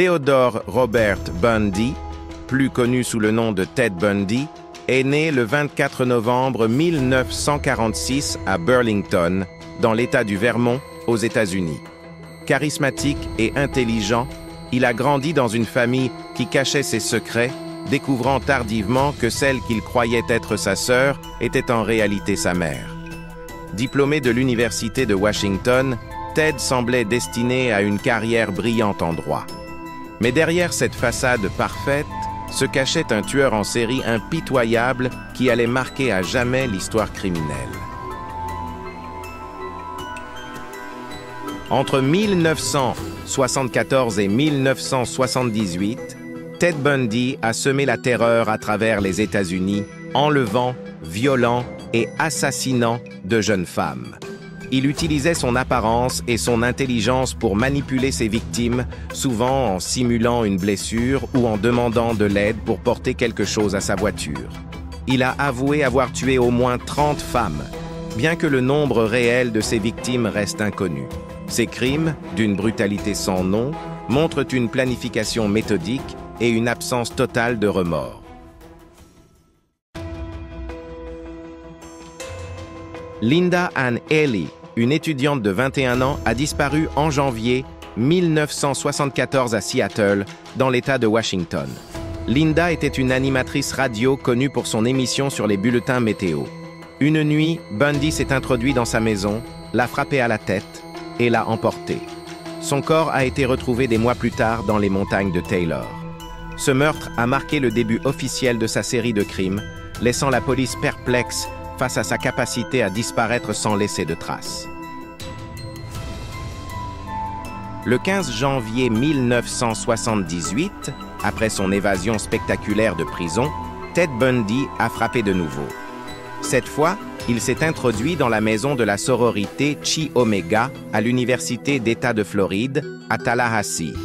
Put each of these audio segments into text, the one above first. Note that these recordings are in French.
Theodore Robert Bundy, plus connu sous le nom de Ted Bundy, est né le 24 novembre 1946 à Burlington, dans l'État du Vermont, aux États-Unis. Charismatique et intelligent, il a grandi dans une famille qui cachait ses secrets, découvrant tardivement que celle qu'il croyait être sa sœur était en réalité sa mère. Diplômé de l'Université de Washington, Ted semblait destiné à une carrière brillante en droit. Mais derrière cette façade parfaite, se cachait un tueur en série impitoyable qui allait marquer à jamais l'histoire criminelle. Entre 1974 et 1978, Ted Bundy a semé la terreur à travers les États-Unis, enlevant, violant et assassinant de jeunes femmes. Il utilisait son apparence et son intelligence pour manipuler ses victimes, souvent en simulant une blessure ou en demandant de l'aide pour porter quelque chose à sa voiture. Il a avoué avoir tué au moins 30 femmes, bien que le nombre réel de ses victimes reste inconnu. Ces crimes, d'une brutalité sans nom, montrent une planification méthodique et une absence totale de remords. Linda Ann Ely, une étudiante de 21 ans, a disparu en janvier 1974 à Seattle, dans l'État de Washington. Linda était une animatrice radio connue pour son émission sur les bulletins météo. Une nuit, Bundy s'est introduit dans sa maison, l'a frappée à la tête et l'a emportée. Son corps a été retrouvé des mois plus tard dans les montagnes de Taylor. Ce meurtre a marqué le début officiel de sa série de crimes, laissant la police perplexe face à sa capacité à disparaître sans laisser de traces. Le 15 janvier 1978, après son évasion spectaculaire de prison, Ted Bundy a frappé de nouveau. Cette fois, il s'est introduit dans la maison de la sororité Chi Omega à l'Université d'État de Floride, à Tallahassee.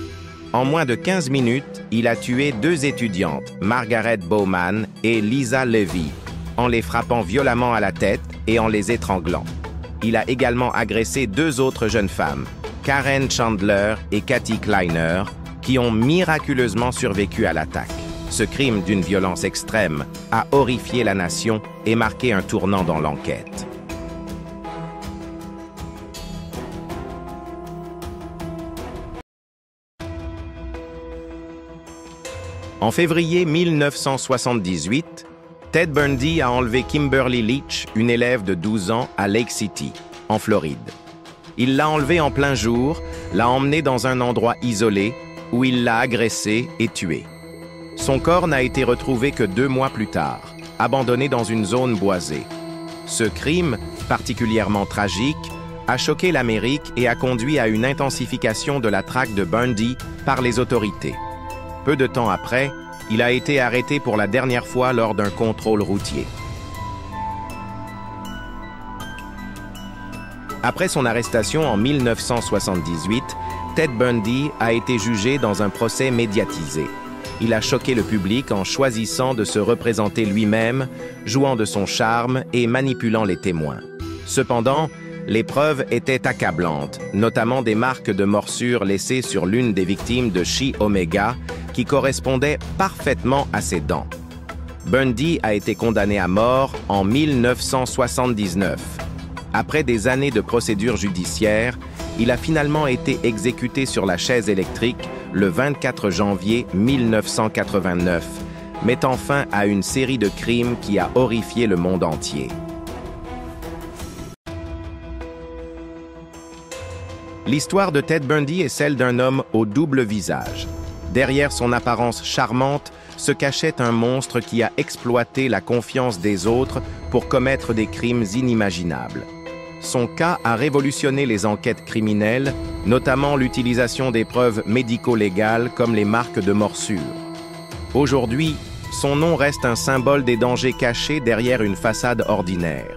En moins de 15 minutes, il a tué 2 étudiantes, Margaret Bowman et Lisa Levy, en les frappant violemment à la tête et en les étranglant. Il a également agressé 2 autres jeunes femmes, Karen Chandler et Kathy Kleiner, qui ont miraculeusement survécu à l'attaque. Ce crime d'une violence extrême a horrifié la nation et marqué un tournant dans l'enquête. En février 1978, Ted Bundy a enlevé Kimberly Leach, une élève de 12 ans, à Lake City, en Floride. Il l'a enlevée en plein jour, l'a emmenée dans un endroit isolé où il l'a agressée et tuée. Son corps n'a été retrouvé que 2 mois plus tard, abandonné dans une zone boisée. Ce crime, particulièrement tragique, a choqué l'Amérique et a conduit à une intensification de la traque de Bundy par les autorités. Peu de temps après, il a été arrêté pour la dernière fois lors d'un contrôle routier. Après son arrestation en 1978, Ted Bundy a été jugé dans un procès médiatisé. Il a choqué le public en choisissant de se représenter lui-même, jouant de son charme et manipulant les témoins. Cependant, les preuves étaient accablantes, notamment des marques de morsures laissées sur l'une des victimes de Chi Omega, qui correspondaient parfaitement à ses dents. Bundy a été condamné à mort en 1979. Après des années de procédures judiciaires, il a finalement été exécuté sur la chaise électrique le 24 janvier 1989, mettant fin à une série de crimes qui a horrifié le monde entier. L'histoire de Ted Bundy est celle d'un homme au double visage. Derrière son apparence charmante se cachait un monstre qui a exploité la confiance des autres pour commettre des crimes inimaginables. Son cas a révolutionné les enquêtes criminelles, notamment l'utilisation des preuves médico-légales comme les marques de morsure. Aujourd'hui, son nom reste un symbole des dangers cachés derrière une façade ordinaire.